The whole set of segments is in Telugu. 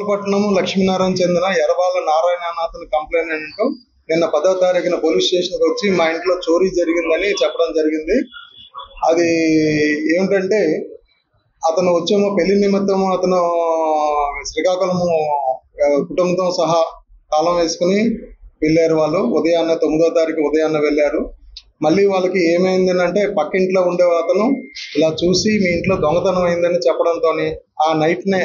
గోపాలపట్నం లక్ష్మీనారాయణ చెందిన ఎర్రబాల నారాయణనాథన్ కంప్లైంట్ నిన్న 10వ తారీఖున పోలీస్ స్టేషన్కి వచ్చి మా ఇంట్లో చోరీ జరిగిందని చెప్పడం జరిగింది. అది ఏమిటంటే అతను వచ్చేమో పెళ్లి నిమిత్తం అతను శ్రీకాకుళము కుటుంబంతో సహా తాళం వేసుకుని వెళ్ళారు. వాళ్ళు ఉదయాన్నే 9వ తారీఖు ఉదయాన్నే వెళ్ళారు. మళ్ళీ వాళ్ళకి ఏమైందంటే పక్కింట్లో ఉండే అతను ఇలా చూసి మీ ఇంట్లో దొంగతనం అయిందని చెప్పడంతో ఆ నైట్నే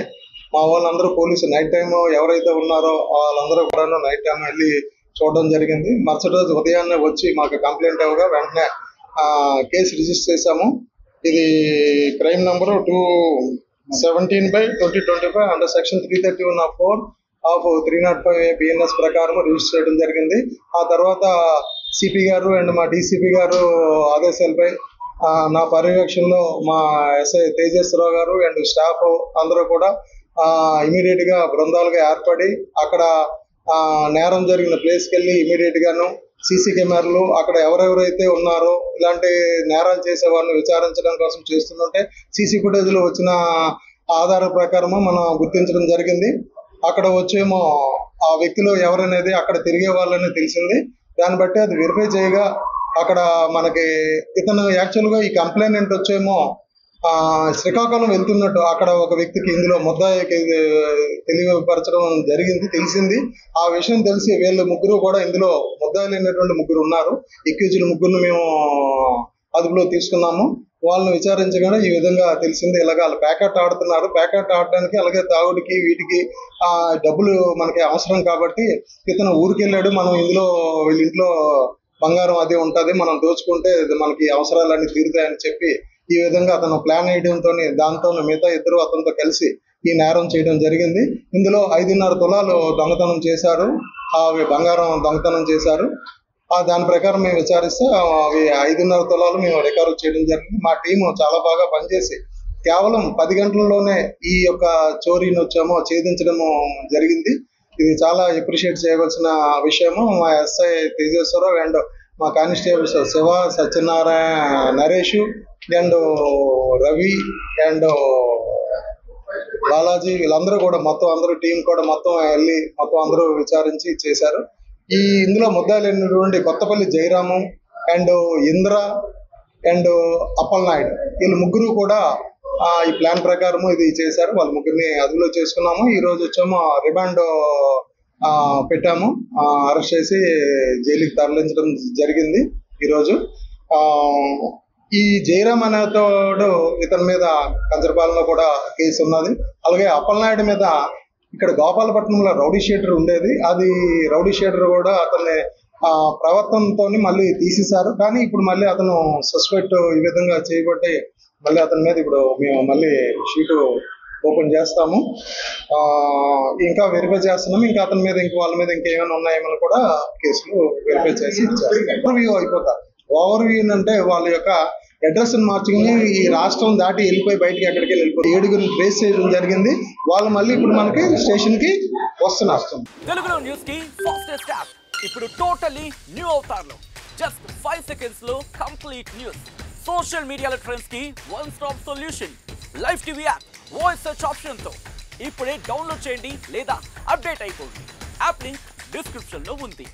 మా వాళ్ళందరూ పోలీసు నైట్ టైం ఎవరైతే ఉన్నారో వాళ్ళందరూ కూడా నైట్ టైం వెళ్ళి చూడడం జరిగింది. మరుసటి రోజు ఉదయాన్నే వచ్చి మాకు కంప్లైంట్ ఇవ్వగా వెంటనే కేసు రిజిస్టర్ చేశాము. ఇది crime number 217/2025 under section 331(4) of 305 BNS ప్రకారం రిజిస్టర్ చేయడం జరిగింది. ఆ తర్వాత సిపి గారు అండ్ మా డీసీపీ గారు ఆదేశాలపై నా పర్యవేక్షణలో మా ఎస్ఐ తేజస్వరరావు గారు అండ్ స్టాఫ్ అందరూ కూడా ఇమీడియట్ గా బృందాలుగా ఏర్పడి అక్కడ నేరం జరిగిన ప్లేస్కి వెళ్ళి ఇమీడియట్ గాను సీసీ కెమెరాలు అక్కడ ఎవరెవరైతే ఉన్నారో ఇలాంటి నేరాలు చేసే వారిని విచారించడం కోసం చేస్తుంటే సీసీ ఫుటేజ్ లో వచ్చిన ఆధార ప్రకారము మనం గుర్తించడం జరిగింది. అక్కడ వచ్చేమో ఆ వ్యక్తులు ఎవరనేది అక్కడ తిరిగే వాళ్ళని తెలిసింది. దాన్ని బట్టి అది వెరిఫై చేయగా అక్కడ మనకి ఇతను యాక్చువల్గా ఈ కంప్లైంట్ వచ్చేమో శ్రీకాకుళం వెళ్తున్నట్టు అక్కడ ఒక వ్యక్తికి ఇందులో ముద్దాయికి తెలియపరచడం తెలిసింది. ఆ విషయం తెలిసి వీళ్ళు ముగ్గురు కూడా ఇందులో ముద్దాయిలు అయినటువంటి ముగ్గురు ఉన్నారు. ఎక్యూజ్డ్ ముగ్గురుని మేము అదుపులో తీసుకున్నాము. వాళ్ళని విచారించగానే ఈ విధంగా తెలిసింది. ఇలాగ వాళ్ళు ప్యాకెట్ ఆడుతున్నారు. ప్యాకెట్ ఆడడానికి అలాగే తాగుడికి వీటికి డబ్బులు మనకి అవసరం కాబట్టి ఇతను ఊరికి వెళ్ళాడు. మనం ఇందులో వీళ్ళ ఇంట్లో బంగారం అది ఉంటుంది, మనం దోచుకుంటే మనకి అవసరాలన్నీ తీరుతాయని చెప్పి ఈ విధంగా అతను ప్లాన్ వేయడంతో దాంతో మిగతా ఇద్దరు అతనితో కలిసి ఈ నేరం చేయడం జరిగింది. ఇందులో 5.5 తులాలు దొంగతనం చేశారు, అవి బంగారం దొంగతనం చేశారు. దాని ప్రకారం మేము విచారిస్తే అవి 5.5 తులాలు మేము రికవర్ చేయడం జరిగింది. మా టీము చాలా బాగా పనిచేసి కేవలం 10 గంటల్లోనే ఈ యొక్క చోరీని వచ్చామో ఛేదించడము జరిగింది. ఇది చాలా అప్రిషియేట్ చేయవలసిన విషయము. మా ఎస్ఐ తేజేశ్వరరావు అండ్ మా constables Shiva, Satyanarayana, Naresh and Ravi and Balaji వీళ్ళందరూ కూడా మొత్తం అందరూ టీం కూడా మొత్తం వెళ్ళి మొత్తం అందరూ విచారించి చేశారు. ఇందులో ముద్దాయిలైనటువంటి కొత్తపల్లి జయరాము అండ్ ఇంద్ర అండ్ అప్పలనాయుడు వీళ్ళు ముగ్గురు కూడా ఈ ప్లాన్ ప్రకారము ఇది చేశారు. వాళ్ళ ముగ్గురిని అదుపులో చేసుకున్నాము. ఈ రోజు వచ్చాము రిమాండ్ పెట్టాము, అరెస్ట్ చేసి జైలుకి తరలించడం జరిగింది. ఈరోజు ఈ జయరామ్ అనేతోడు ఇతని మీద కంచరపాలెంలో కూడా కేసు ఉన్నది. అలాగే అప్పలనాయుడు మీద ఇక్కడ గోపాలపట్నంలో రౌడీ షీటర్ ఉండేది. అది రౌడీ షీటర్ కూడా అతన్ని ప్రవర్తనతో మళ్ళీ తీసేశారు. కానీ ఇప్పుడు మళ్ళీ అతను సస్పెక్ట్ ఈ విధంగా చేయబట్టి మళ్ళీ అతని మీద ఇప్పుడు మేము మళ్ళీ షీటు ఓపెన్ చేస్తాము, ఇంకా వెరిఫై చేస్తున్నాము. ఇంకా అతని మీద వాళ్ళ మీద ఇంకేమైనా ఉన్నాయేమని కూడా కేసులు వెరిఫై చేసి ఓవర్వ్యూ అయిపోతారు. ఓవర్వ్యూ అంటే వాళ్ళ యొక్క అడ్రస్ మార్చుకుని ఈ రాష్ట్రం దాటి వెళ్ళిపోయి బయటకి ఎక్కడికి వెళ్ళిపోయి 7గురిని ట్రేస్ చేయడం జరిగింది. వాళ్ళు మళ్ళీ ఇప్పుడు మనకి స్టేషన్ కి వస్తున్నారు. తెలుగులో న్యూస్ కి ఫాస్టెస్ట్ యాప్ ఇప్పుడు టోటల్లీ న్యూ అవతార్లో జస్ట్ 5 సెకండ్స్ లో కంప్లీట్ న్యూస్, సోషల్ మీడియాలో ట్రెండ్స్ కి one stop solution, live TV app, voice search option తో ఇప్పుడే డౌన్లోడ్ చేయండి లేదా అప్డేట్ అయిపోండి. యాప్ లింక్ డిస్క్రిప్షన్ లో ఉంది.